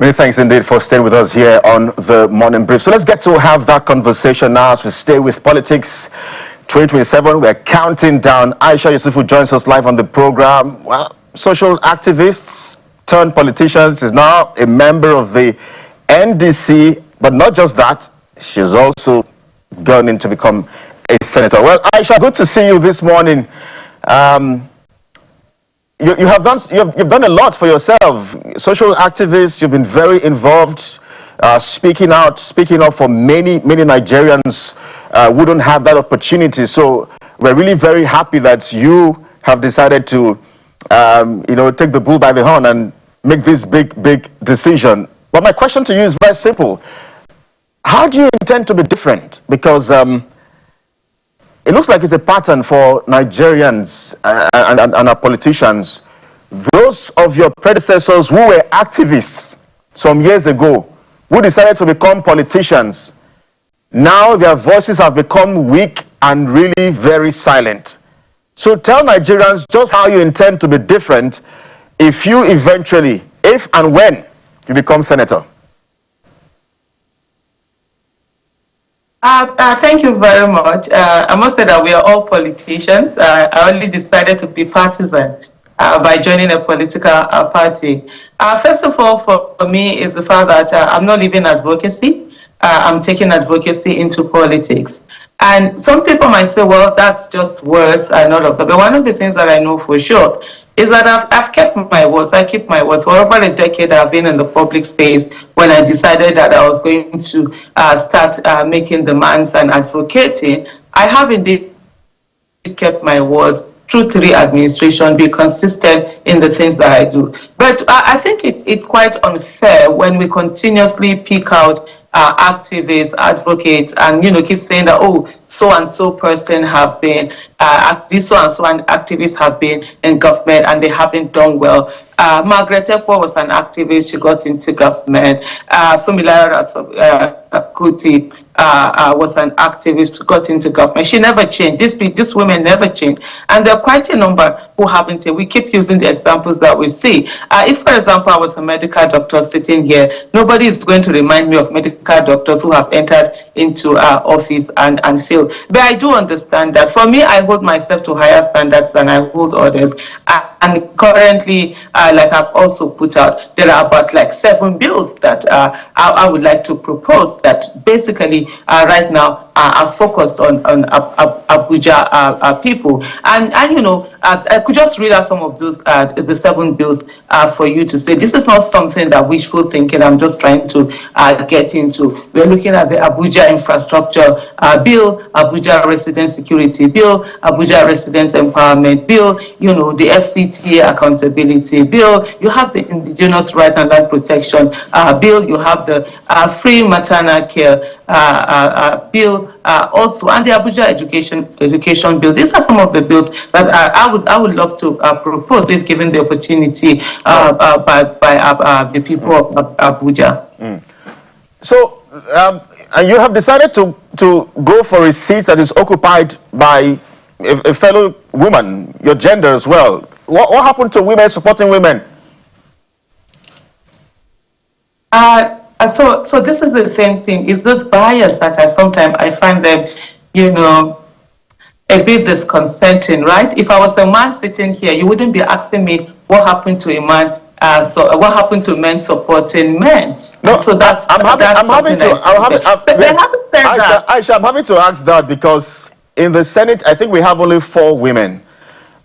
Many thanks indeed for staying with us here on the Morning Brief. So let's get to have that conversation now as we stay with politics. 2027, we're counting down. Aisha Yesufu joins us live on the program. Well, social activists turned politicians, is now a member of the NDC, but not just that, she's also gone in to become a senator. Well, Aisha, good to see you this morning. You've done a lot for yourself. Social activists, you've been very involved, speaking up for many Nigerians who don't have that opportunity. So we're really very happy that you have decided to, take the bull by the horn and make this big decision. But my question to you is very simple. How do you intend to be different? Because it looks like it's a pattern for Nigerians and our politicians. Those of your predecessors who were activists some years ago, who decided to become politicians, now their voices have become weak and really very silent. So tell Nigerians just how you intend to be different if you eventually, if and when you become senator. Thank you very much. I must say that we are all politicians. I only decided to be partisan by joining a political party. First of all, for me, is the fact that I'm not leaving advocacy. I'm taking advocacy into politics. And some people might say, well, that's just words and all of that. But one of the things that I know for sure is that I've kept my words. I keep my words. For over a decade, I've been in the public space. When I decided that I was going to start making demands and advocating, I have indeed kept my words through 3 administration, be consistent in the things that I do. But I think it's quite unfair when we continuously pick out activists, advocates, and keep saying that, oh, so and so person have been this so and so and activists have been in government and they haven't done well. Margaret Ekpo was an activist, she got into government. Fumilara Kuti was an activist, got into government. She never changed. These women never changed. And there are quite a number who haven't. We keep using the examples that we see. If, for example, I was a medical doctor sitting here, nobody is going to remind me of medical doctors who have entered into office and failed. But I do understand that. For me, I hold myself to higher standards than I hold others. And currently, like I've also put out, there are about 7 bills that I would like to propose that basically right now are focused on Abuja people. And I could just read out some of those, the 7 bills for you to say, this is not something that wishful thinking I'm just trying to get into. We're looking at the Abuja infrastructure bill, Abuja resident security bill, Abuja resident empowerment bill, the FCTA accountability bill, you have the indigenous right and land protection bill, you have the free maternal care bill also, and the Abuja education bill. These are some of the bills that I would love to propose if given the opportunity by the people of Abuja. So and you have decided to go for a seat that is occupied by a fellow woman, your gender as well. What happened to women supporting women? So this is the same thing. Is this bias that I find them, a bit disconcerting, right? If I was a man sitting here, you wouldn't be asking me what happened to a man. So what happened to men supporting men? No, so that's I'm having to ask that because in the Senate, I think we have only 4 women.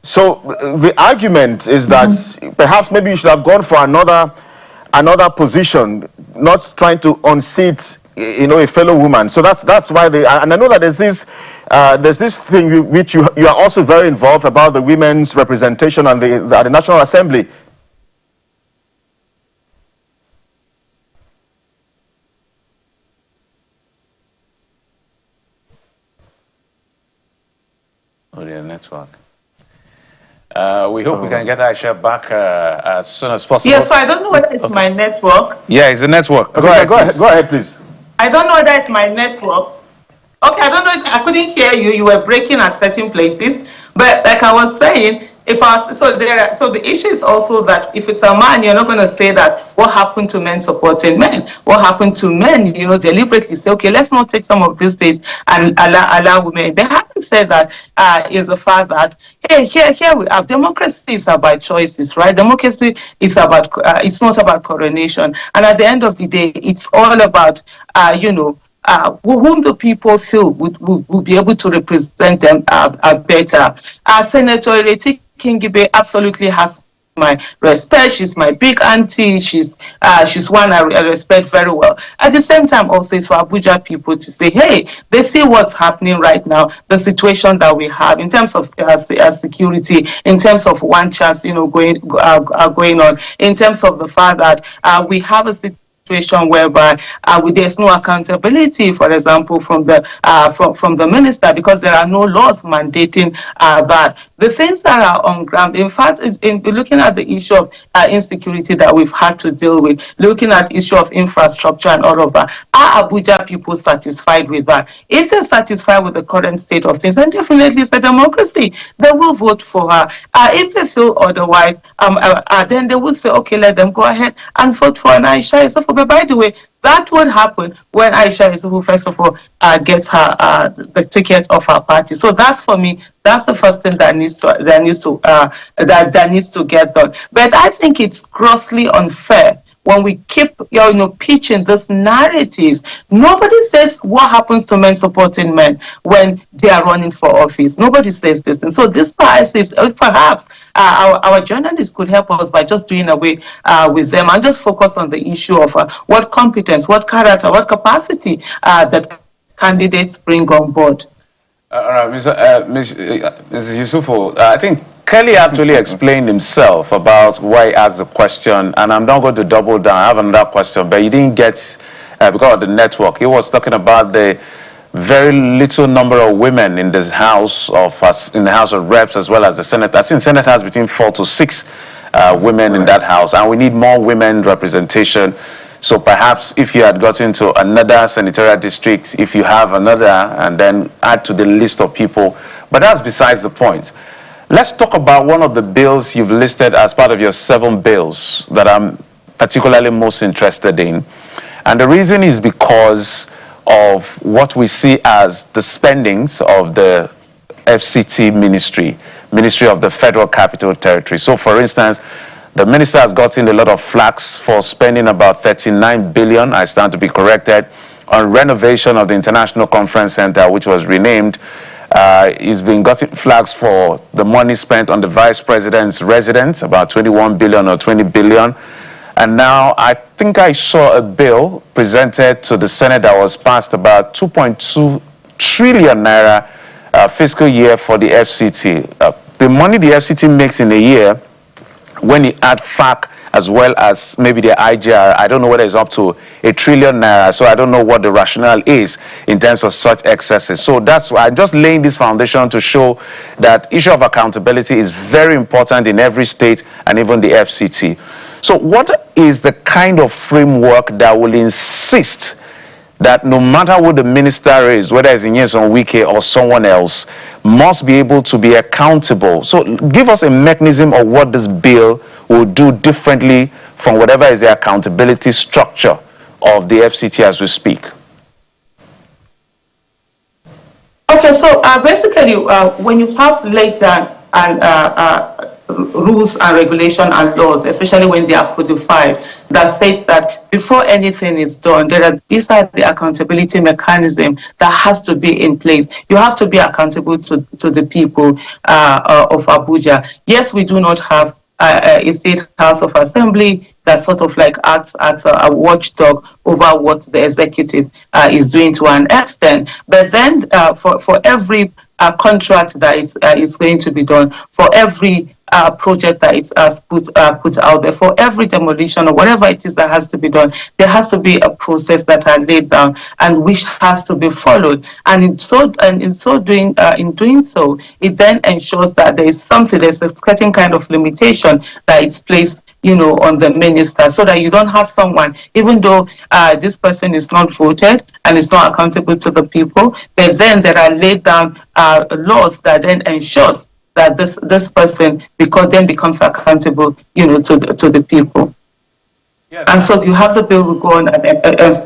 So the argument is that perhaps maybe you should have gone for another position, not trying to unseat a fellow woman. So that's why and I know that there's this thing which you are also very involved about the women's representation at the National Assembly. Oh, the network. We hope we can get Aisha back as soon as possible. Yeah, so I don't know whether it's my network. Yeah, it's the network. Go ahead, please. I don't know whether it's my network. Okay, I don't know. I couldn't hear you. You were breaking at certain places. But like I was saying, So the issue is also that if it's a man, you're not going to say that what happened to men supporting men, what happened to men, deliberately say, okay, let's not take some of these things and allow women. They haven't said that is the fact that, hey, here we have democracy is about choices, right? Democracy is about it's not about coronation, and at the end of the day, it's all about whom the people feel would be able to represent them better. Senator Kingibe absolutely has my respect. She's my big auntie. She's one I respect very well. At the same time, also, it's for Abuja people to say, hey, they see what's happening right now, the situation that we have in terms of security, in terms of one chance, going on, in terms of the fact that we have a situation whereby there's no accountability, for example, from the minister, because there are no laws mandating that. The things that are on ground, in fact, in looking at the issue of insecurity that we've had to deal with, looking at the issue of infrastructure and all of that, are Abuja people satisfied with that? If they're satisfied with the current state of things, then definitely it's a democracy. They will vote for her. If they feel otherwise, then they will say, okay, let them go ahead and vote for an Aisha Yesufu. But by the way, that would happen when Aisha Yesufu, first of all, gets her the ticket of her party. So that's, for me, that's the first thing that needs to get done. But I think it's grossly unfair when we keep pitching these narratives. Nobody says what happens to men supporting men when they are running for office. Nobody says this. And so this biases, perhaps our journalists could help us by just doing away with them and just focus on the issue of what competence, what character, what capacity that candidates bring on board. Ms. Yesufu, I think Kelly actually explained himself about why he asked the question, and I'm not going to double down. I have another question, but he didn't get, because of the network. He was talking about the very little number of women in the House of Reps as well as the Senate. I think the Senate has between 4 to 6 women in that house, and we need more women representation. So perhaps if you had gotten to another senatorial district, if you have another, and then add to the list of people. But that's besides the point. Let's talk about one of the bills you've listed as part of your 7 bills that I'm particularly most interested in. And the reason is because of what we see as the spendings of the FCT Ministry of the Federal Capital Territory. So for instance, the minister has gotten a lot of flags for spending about 39 billion, I stand to be corrected, on renovation of the International Conference Center, which was renamed. He's been getting flags for the money spent on the vice president's residence, about 21 billion or 20 billion. And now I think I saw a bill presented to the Senate that was passed about 2.2 trillion naira fiscal year for the FCT. The money the FCT makes in a year, when you add FAC as well as maybe the IGR, I don't know whether it's up to 1 trillion naira, so I don't know what the rationale is in terms of such excesses. So that's why I'm just laying this foundation to show that issue of accountability is very important in every state and even the FCT. So what is the kind of framework that will insist that no matter who the minister is, whether it's Nyesom Wike or someone else, must be able to be accountable? So give us a mechanism of what this bill will do differently from whatever is the accountability structure of the FCT as we speak. Okay, so basically, when you have laid down rules and regulation and laws, especially when they are codified, that states that before anything is done, these are the accountability mechanism that has to be in place. You have to be accountable to the people of Abuja. Yes, we do not have a state house of assembly that sort of like acts as a watchdog over what the executive is doing to an extent. But then for every contract that is going to be done, for every project that is put out there, for every demolition or whatever it is that has to be done, there has to be a process that are laid down and which has to be followed. And in doing so, it then ensures that there's a certain kind of limitation that is placed on the minister, so that you don't have someone, even though this person is not voted and is not accountable to the people, but then there are laid down laws that then ensures that this person becomes accountable, to the people. Yes. And so you have the bill will go on and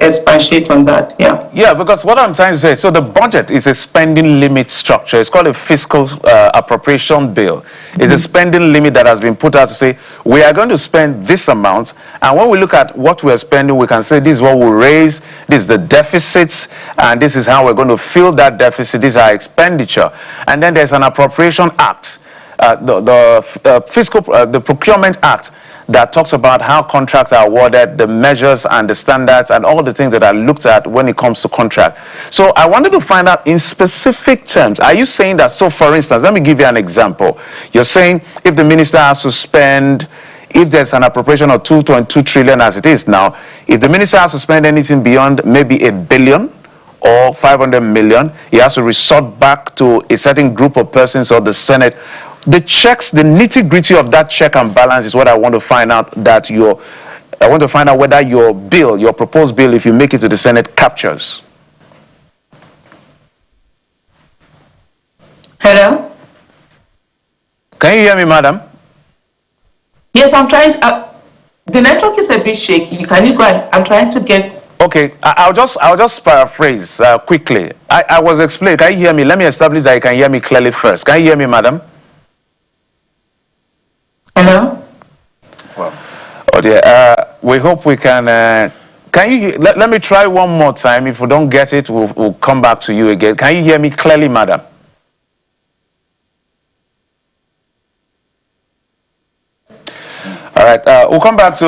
expatiate on that. Yeah. Yeah, because what I'm trying to say, so the budget is a spending limit structure. It's called a fiscal appropriation bill. It's a spending limit that has been put out to say, we are going to spend this amount. And when we look at what we're spending, we can say this is what we'll raise, this is the deficits, and this is how we're going to fill that deficit, this is our expenditure. And then there's an appropriation act, the Procurement Act, that talks about how contracts are awarded, the measures and the standards and all the things that are looked at when it comes to contract. So I wanted to find out in specific terms, are you saying that, so for instance, let me give you an example. You're saying if the minister has to spend, if there's an appropriation of 2.2 trillion as it is now, if the minister has to spend anything beyond maybe $1 billion or 500 million, he has to resort back to a certain group of persons or the Senate. The checks, the nitty-gritty of that check and balance is what I want to find out I want to find out whether your bill, your proposed bill, if you make it to the Senate, captures. Hello? Can you hear me, madam? Yes, I'm trying to, the network is a bit shaky. Can you go ahead? I'm trying to get... Okay, I'll just paraphrase quickly. I was explaining, can you hear me? Let me establish that you can hear me clearly first. Can you hear me, madam? Hello? Well, oh dear. We hope we can you let me try one more time. If we don't get it, we'll come back to you again. Can you hear me clearly, madam? All right, we'll come back to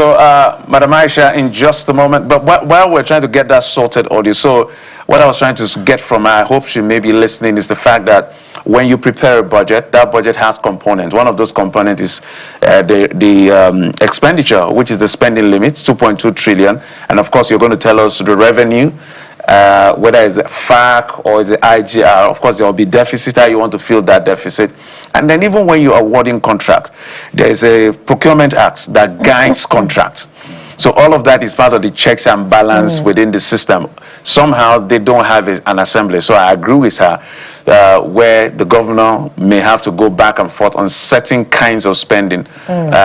Madam Aisha in just a moment. But while we're trying to get that sorted audio, so what I was trying to get from her, I hope she may be listening, is the fact that when you prepare a budget, that budget has components. One of those components is the expenditure, which is the spending limit, 2.2 trillion. And of course, you're going to tell us the revenue, whether it's the FAC or the IGR. Of course, there will be deficit, how you want to fill that deficit. And then even when you're awarding contracts, there is a procurement act that guides contracts. So all of that is part of the checks and balance within the system. Somehow they don't have an assembly. So I agree with her where the governor may have to go back and forth on certain kinds of spending,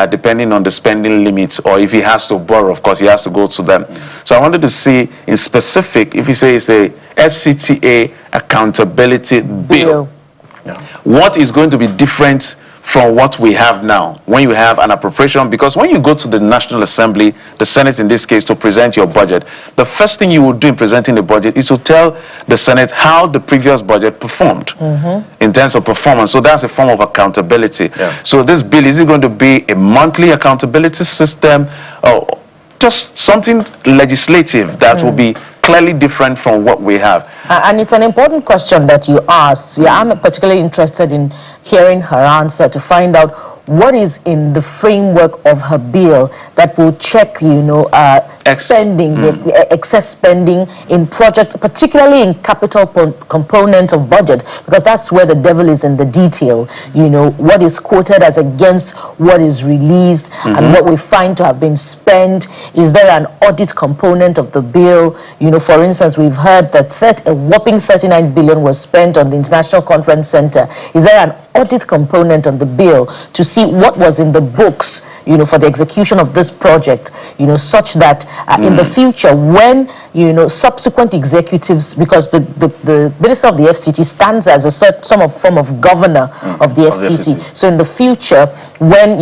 depending on the spending limits, or if he has to borrow, of course, he has to go to them. So I wanted to see in specific, if you say it's a FCTA accountability bill, what is going to be different from what we have now when you have an appropriation? Because when you go to the National Assembly, the Senate in this case, to present your budget, the first thing you would do in presenting the budget is to tell the Senate how the previous budget performed in terms of performance. So that's a form of accountability. So this bill, is it going to be a monthly accountability system, or just something legislative that will be clearly different from what we have? And it's an important question that you asked. Yeah, I'm particularly interested in hearing her answer to find out what is in the framework of her bill that will check, spending, the excess spending in projects, particularly in capital component of budget, because that's where the devil is in the detail. What is quoted as against what is released and what we find to have been spent. Is there an audit component of the bill? For instance, we've heard that a whopping 39 billion was spent on the International Conference Center. Is there an audit component on the bill to see what was in the books, for the execution of this project, such that in the future, when, subsequent executives, because the Minister of the FCT stands as a form of governor of the FCT. So in the future, when,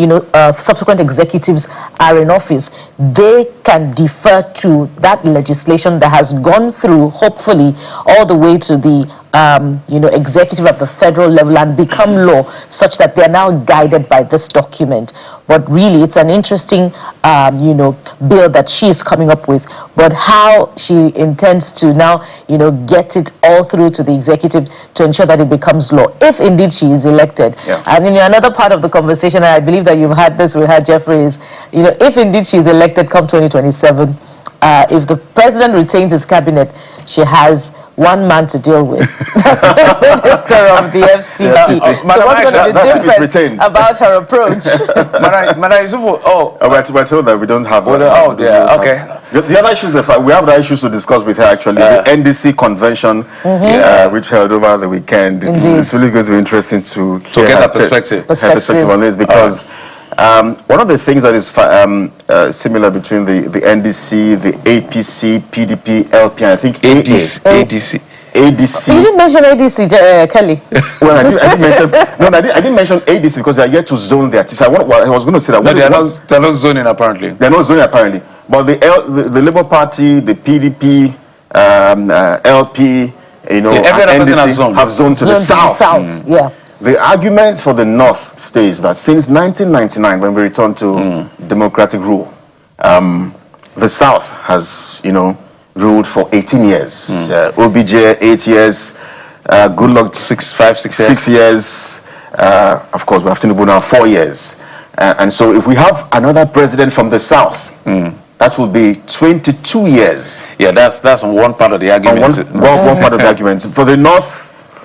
subsequent executives are in office, they can defer to that legislation that has gone through, hopefully, all the way to the executive at the federal level and become law, such that they are now guided by this document. But really, it's an interesting, bill that she is coming up with. But how she intends to now, get it all through to the executive to ensure that it becomes law, if indeed she is elected. And in another part of the conversation, and I believe that you've had this with her, Jeffrey, is, if indeed she is elected come 2027, if the president retains his cabinet, she has one man to deal with. That's the minister of the FCT. So what's going to be different about her approach? Madam Yesufu, we're told that we don't have that. Okay. The other issues, we have other issues to discuss with her actually. The NDC convention, which held over the weekend. It's really going to be interesting to get her perspective on this, because one of the things that is similar between the NDC, the APC, PDP, LP, and I think ADC. You didn't mention ADC, Kelly. Well, I didn't mention ADC because they are yet to zone their teachers. I was going to say that. No, they're not zoning apparently. They're not zoning apparently. But the Labour Party, the PDP, LP, and NDC have zoned to the south. Yeah. The argument for the North states that since 1999, when we returned to democratic rule, the South has, ruled for 18 years. OBJ 8 years, Goodluck 6 years. Of course, we have Tinubu now 4 years. And so if we have another president from the South, that will be 22 years. Yeah, that's one part of the argument. One part of the argument. For the North,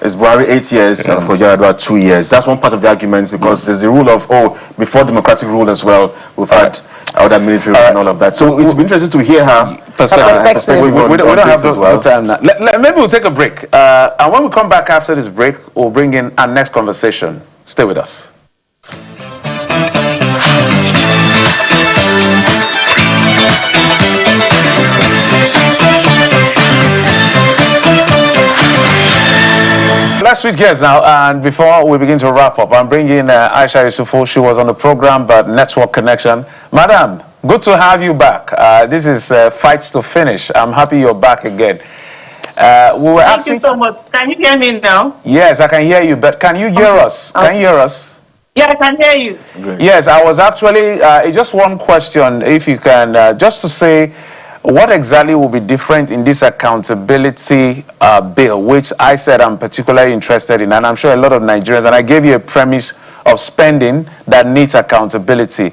it's Buhari 8 years, and for Yar'Adua 2 years. That's one part of the arguments, because there's the rule of, before democratic rule as well, we've had other military and all of that. So it's been interesting to hear her perspective. We don't have no time now. Maybe we'll take a break. And when we come back after this break, we'll bring in our next conversation. Stay with us. Let's switch gears now, and before we begin to wrap up, I'm bringing Aisha Yesufu. She was on the program, but network connection. Madam, good to have you back. This is Fights to Finish. I'm happy you're back again. Thank you so much. Can you hear me now? Yes, I can hear you, but can you hear us? Can you hear us? Yeah, I can hear you. Great. Yes, I was actually, just one question, if you can, just to say, what exactly will be different in this accountability bill, which I said I'm particularly interested in, and I'm sure a lot of Nigerians, and I gave you a premise of spending that needs accountability.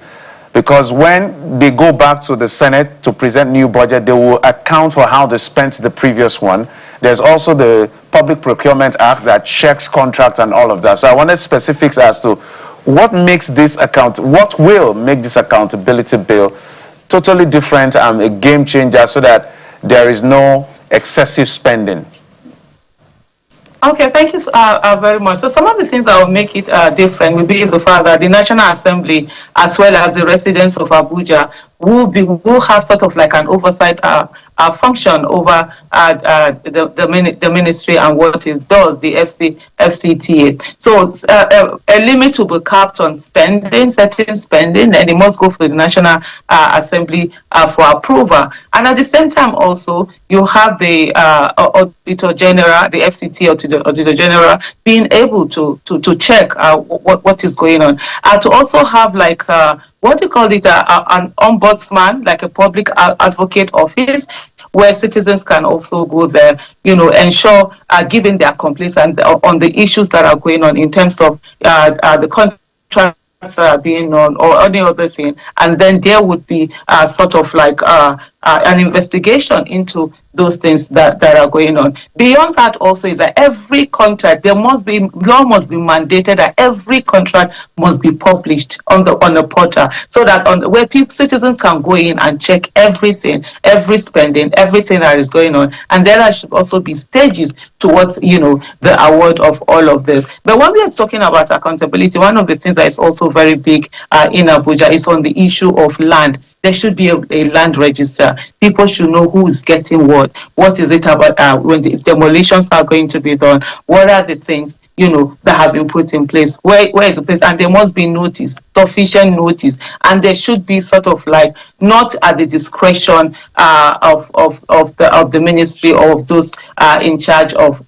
Because when they go back to the Senate to present new budget, they will account for how they spent the previous one. There's also the Public Procurement Act that checks contracts and all of that. So I wanted specifics as to what will make this accountability bill totally different and a game changer, so that there is no excessive spending. Okay, thank you very much. So some of the things that will make it different will be the fact that the National Assembly, as well as the residents of Abuja, will have sort of like an oversight function over the ministry and what it does, the FCTA. So a limit will be capped on spending, certain spending, and it must go for the National Assembly for approval. And at the same time also, you have the Auditor General, the FCT Auditor General, being able to check what is going on. To also have like what do you call it, an ombudsman, like a public advocate office, where citizens can also go there, ensure giving their complaints and on the issues that are going on in terms of the contract that are being on or any other thing, and then there would be sort of like an investigation into those things that are going on. Beyond that also is that every contract, law must be mandated that every contract must be published on the portal, so that where citizens can go in and check everything, every spending, everything that is going on, and there should also be stages towards the award of all of this. But when we are talking about accountability, one of the things that is also very big in Abuja is on the issue of land. There should be a land register. People should know who is getting what is it about when the demolitions are going to be done, what are the things that have been put in place, where is the place, and there must be notice, sufficient notice, and there should be sort of like not at the discretion of the ministry or of those in charge of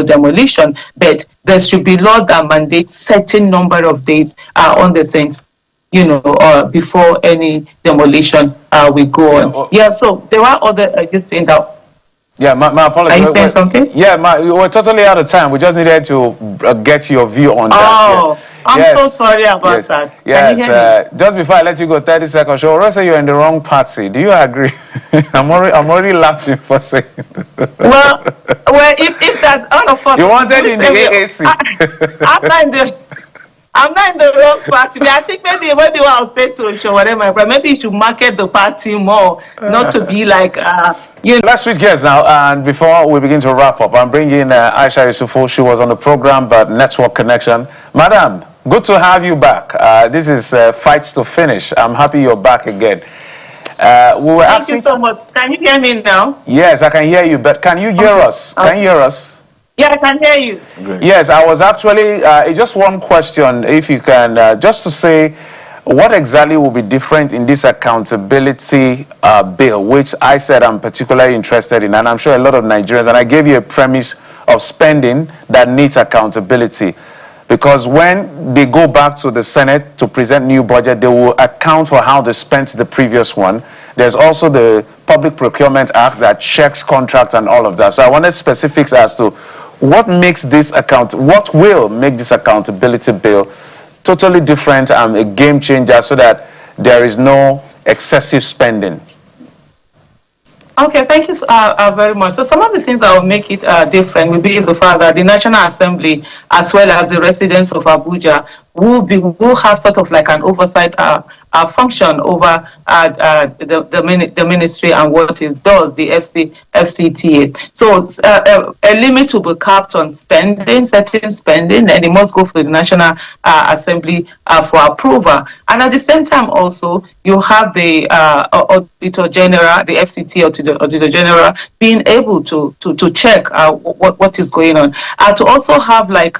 demolition, but there should be law that mandates certain number of days on the things before any demolition we go on. Yeah, so there are other just saying that. Yeah, my apologies. Are you saying something? Yeah, we're totally out of time. We just needed to get your view on that. I'm so sorry about that. Can you hear me? Just before I let you go, 30 seconds. So, Rosa, you're in the wrong party. Do you agree? I'm already laughing for saying. Well, if that, all of us. You wanted in the AAC. I'm not in the wrong party. I think maybe when you are paid to show whatever, but maybe you should market the party more, not to be like, you know. Let's switch gears now, and before we begin to wrap up, I'm bringing Aisha Yesufu. She was on the program, but network connection. Madam, good to have you back. This is Fights to Finish. I'm happy you're back again. Thank you so much. Can you hear me now? Yes, I can hear you, but can you hear us? Okay. Can you hear us? Yeah, I can hear you. Great. Yes, I was actually, just one question, if you can, just to say, what exactly will be different in this accountability bill, which I said I'm particularly interested in, and I'm sure a lot of Nigerians, and I gave you a premise of spending that needs accountability. Because when they go back to the Senate to present new budget, they will account for how they spent the previous one. There's also the Public Procurement Act that checks contracts and all of that. So I wanted specifics as to what makes this what will make this accountability bill totally different and a game changer so that there is no excessive spending. Okay, thank you very much. So some of the things that will make it different will be the fact that the National Assembly, as well as the residents of Abuja, will have sort of like an oversight function over the ministry and what it does, the FCTA. So a limit will be capped on spending, certain spending, and it must go for the National Assembly for approval. And at the same time also, you have the Auditor General, the FCTA Auditor General, being able to check what is going on. To also have like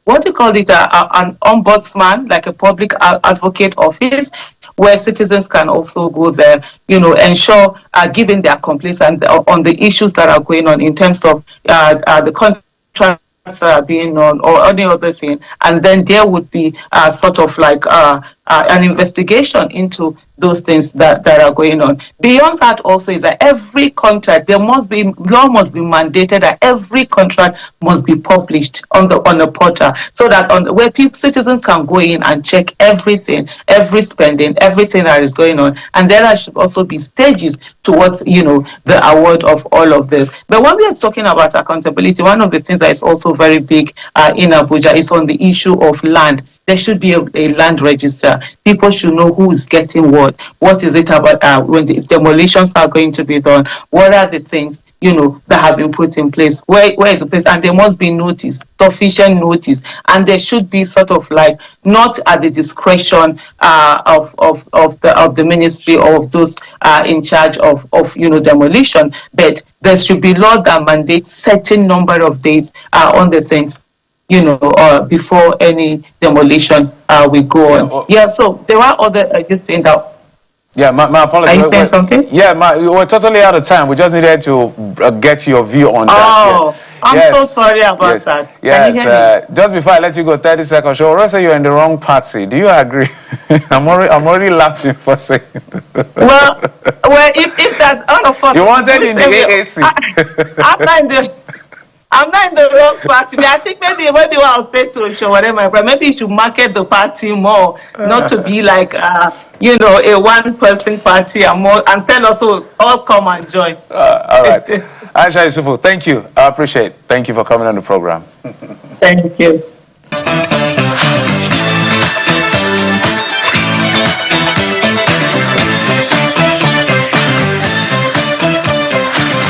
what do you call it, an ombudsman, like a public advocate office, where citizens can also go there, you know, ensure giving their complaints and on the issues that are going on in terms of the contract being on or any other thing, and then there would be sort of like an investigation into those things that are going on. Beyond that also is that every contract, law must be mandated that every contract must be published on the portal, so that where citizens can go in and check everything, every spending, everything that is going on, and there should also be stages towards, you know, the award of all of this. But when we are talking about accountability, one of the things that is also very big in Abuja is on the issue of land. There should be a land register. People should know who is getting what is it about if demolitions are going to be done, what are the things, you know, that have been put in place, where is the place, and there must be notice, sufficient notice, and there should be sort of like not at the discretion of the ministry or of those in charge of you know, demolition, but there should be law that mandates certain number of days on the things, you know, before any demolition we go on. Yeah, so there are other just saying that. Yeah, my apologies. Are you saying something? Yeah, we're totally out of time. We just needed to get your view on that. Oh, I'm so sorry about that. Yes, just before I let you go, 30 seconds. So, Rosa, you're in the wrong party. Do you agree? I'm already laughing for saying. Well, if that, all of us. You wanted in the AAC. I'm not in the wrong party. I think maybe when you are paid to show whatever, but maybe you should market the party more, not to be like, you know, a one-person party and tell us all come and join. All right. Aisha Yesufu, thank you. I appreciate it. Thank you for coming on the program. Thank you.